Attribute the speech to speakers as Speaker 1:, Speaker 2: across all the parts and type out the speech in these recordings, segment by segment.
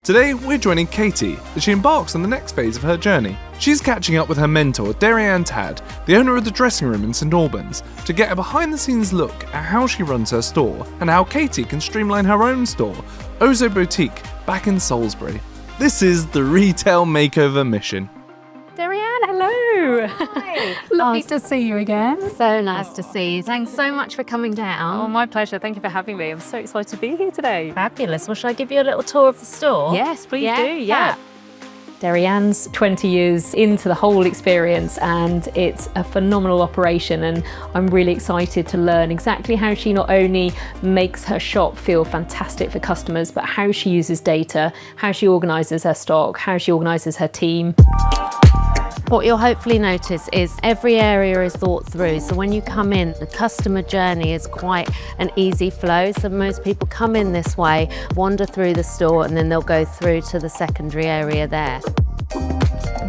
Speaker 1: Today, we're joining Katie as she embarks on the next phase of her journey. She's catching up with her mentor, Deryane Tad, the owner of the dressing room in St Albans, to get a behind-the-scenes look at how she runs her store and how Katie can streamline her own store, Oso Boutique, back in Salisbury. This is the Retail Makeover mission.
Speaker 2: Deryane, hello.
Speaker 3: Hi.
Speaker 2: Lovely to see you again.
Speaker 3: So nice to see you. Thanks so much for coming down.
Speaker 2: Oh, my pleasure. Thank you for having me. I'm so excited to be here today.
Speaker 3: Fabulous. Well, shall I give you a little tour of the store?
Speaker 2: Yes, please do.
Speaker 3: Yeah.
Speaker 2: Deryane's 20 years into the whole experience, and it's a phenomenal operation, and I'm really excited to learn exactly how she not only makes her shop feel fantastic for customers, but how she uses data, how she organises her stock, how she organises her team.
Speaker 3: What you'll hopefully notice is every area is thought through. So when you come in, the customer journey is quite an easy flow. So most people come in this way, wander through the store, and then they'll go through to the secondary area there.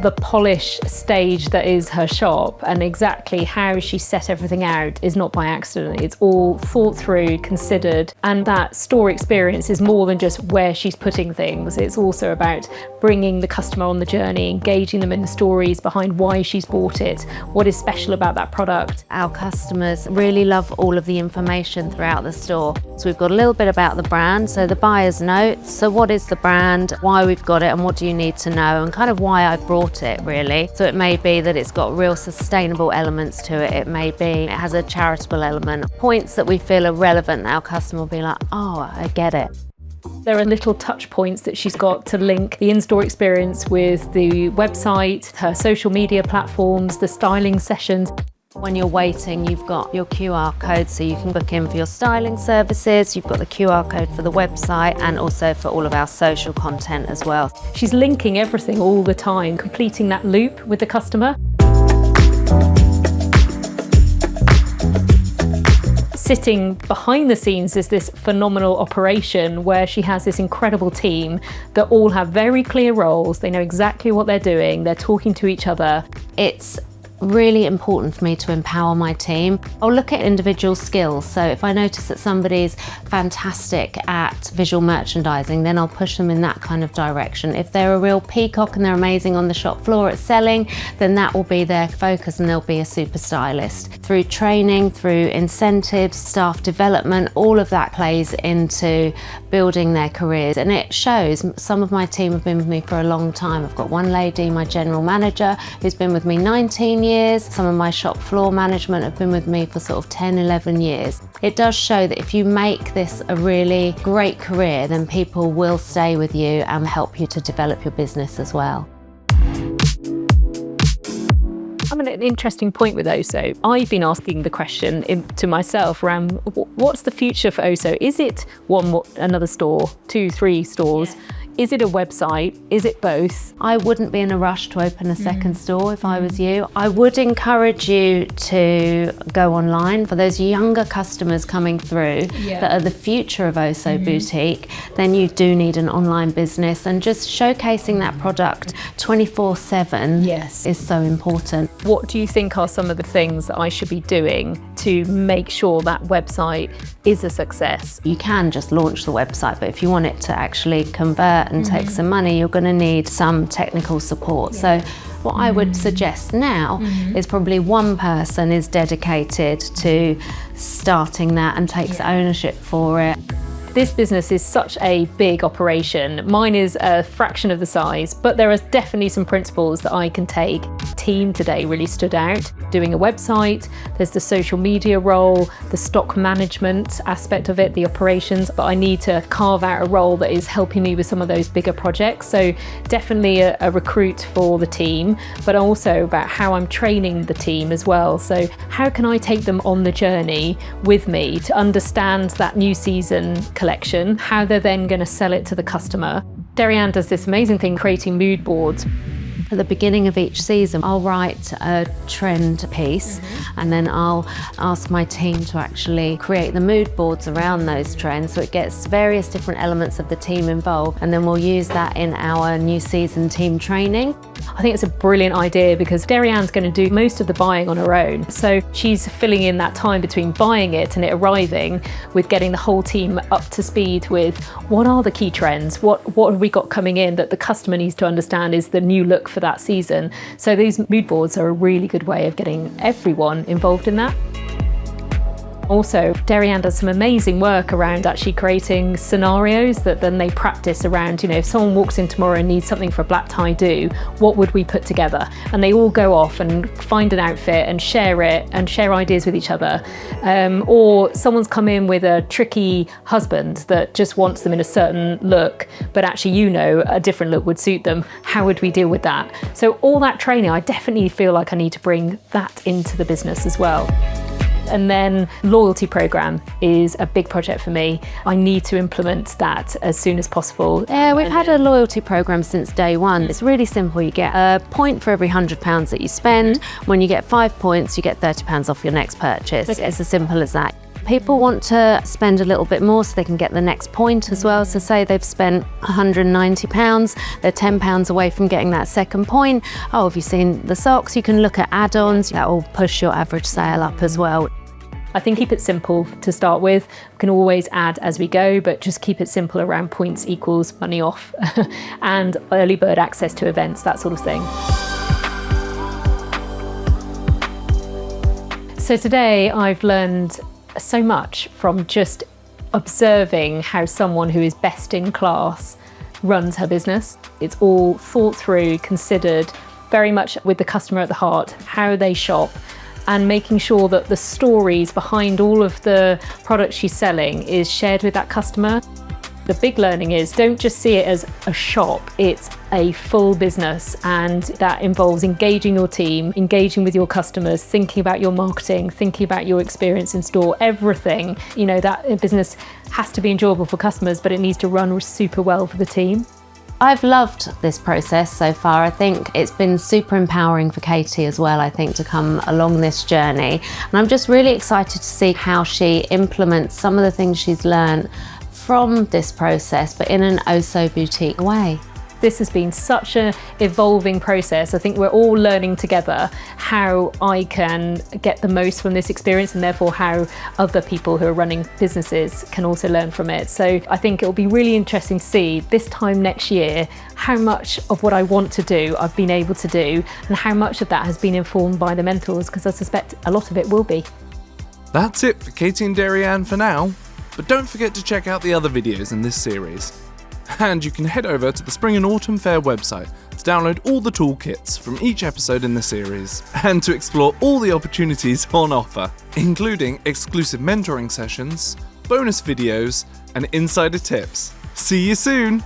Speaker 2: The polish stage that is her shop and exactly how she set everything out is not by accident. It's all thought through, considered, and that store experience is more than just where she's putting things. It's also about bringing the customer on the journey, engaging them in the stories behind why she's bought it, what is special about that product.
Speaker 3: Our customers really love all of the information throughout the store. So we've got a little bit about the brand, so the buyer's note. So what is the brand, why we've got it, and what do you need to know, and kind of why I brought it really. So it may be that it's got real sustainable elements to it. It may be it has a charitable element. Points that we feel are relevant, our customer will be like, oh, I get it.
Speaker 2: There are little touch points that she's got to link the in-store experience with the website, her social media platforms, the styling sessions.
Speaker 3: When you're waiting, you've got your QR code, so you can book in for your styling services. You've got the QR code for the website and also for all of our social content as well.
Speaker 2: She's linking everything all the time, completing that loop with the customer. Sitting behind the scenes is this phenomenal operation where she has this incredible team that all have very clear roles. They know exactly what they're doing. They're talking to each other.
Speaker 3: It's really important for me to empower my team. I'll look at individual skills. So if I notice that somebody's fantastic at visual merchandising, then I'll push them in that kind of direction. If they're a real peacock and they're amazing on the shop floor at selling, then that will be their focus and they'll be a super stylist. Through training, through incentives, staff development, all of that plays into building their careers, and it shows. Some of my team have been with me for a long time. I've got one lady, my general manager, who's been with me 19 years. Some of my shop floor management have been with me for sort of 10, 11 years. It does show that if you make this a really great career, then people will stay with you and help you to develop your business as well.
Speaker 2: I'm at an interesting point with Oso. I've been asking the question to myself around what's the future for Oso? Is it another store, 2, 3 stores? Yeah. Is it a website? Is it both?
Speaker 3: I wouldn't be in a rush to open a second store if I was you. I would encourage you to go online. For those younger customers coming through that are the future of Oso Boutique, then you do need an online business, and just showcasing that product 24/7 is so important.
Speaker 2: What do you think are some of the things that I should be doing to make sure that website is a success?
Speaker 3: You can just launch the website, but if you want it to actually convert and take some money, you're going to need some technical support. So what I would suggest now is probably one person is dedicated to starting that and takes ownership for it.
Speaker 2: This business is such a big operation. Mine is a fraction of the size, but there are definitely some principles that I can take. Team today really stood out. Doing a website, there's the social media role, the stock management aspect of it, the operations, but I need to carve out a role that is helping me with some of those bigger projects. So definitely a recruit for the team, but also about how I'm training the team as well. So how can I take them on the journey with me to understand that new season collection, how they're then going to sell it to the customer. Deryane does this amazing thing creating mood boards.
Speaker 3: At the beginning of each season, I'll write a trend piece and then I'll ask my team to actually create the mood boards around those trends, so it gets various different elements of the team involved, and then we'll use that in our new season team training.
Speaker 2: I think it's a brilliant idea because Deryane's going to do most of the buying on her own. So she's filling in that time between buying it and it arriving with getting the whole team up to speed with what are the key trends, what have we got coming in that the customer needs to understand is the new look for that season. So these mood boards are a really good way of getting everyone involved in that. Also, Deryane does some amazing work around actually creating scenarios that then they practice around, if someone walks in tomorrow and needs something for a black tie do, what would we put together? And they all go off and find an outfit and share it and share ideas with each other. Or someone's come in with a tricky husband that just wants them in a certain look, but actually a different look would suit them. How would we deal with that? So all that training, I definitely feel like I need to bring that into the business as well. And then loyalty program is a big project for me. I need to implement that as soon as possible.
Speaker 3: Yeah, we've had a loyalty program since day one. It's really simple. You get a point for every £100 that you spend. When you get 5 points, you get £30 off your next purchase. Okay. It's as simple as that. People want to spend a little bit more so they can get the next point as well. So say they've spent £190, they're £10 away from getting that second point. Oh, have you seen the socks? You can look at add-ons. That will push your average sale up as well.
Speaker 2: I think keep it simple to start with. We can always add as we go, but just keep it simple around points equals money off and early bird access to events, that sort of thing. So today I've learned so much from just observing how someone who is best in class runs her business. It's all thought through, considered, very much with the customer at the heart, how they shop, and making sure that the stories behind all of the products she's selling is shared with that customer. The big learning is don't just see it as a shop, it's a full business, and that involves engaging your team, engaging with your customers, thinking about your marketing, thinking about your experience in store, everything. That business has to be enjoyable for customers, but it needs to run super well for the team.
Speaker 3: I've loved this process so far. I think it's been super empowering for Katie as well, to come along this journey. And I'm just really excited to see how she implements some of the things she's learned from this process, but in an Oso Boutique way.
Speaker 2: This has been such an evolving process. I think we're all learning together how I can get the most from this experience, and therefore how other people who are running businesses can also learn from it. So I think it'll be really interesting to see this time next year how much of what I want to do I've been able to do, and how much of that has been informed by the mentors, because I suspect a lot of it will be.
Speaker 1: That's it for Katie and Deryane for now, but don't forget to check out the other videos in this series. And you can head over to the Spring and Autumn Fair website to download all the toolkits from each episode in the series, and to explore all the opportunities on offer, including exclusive mentoring sessions, bonus videos, and insider tips. See you soon!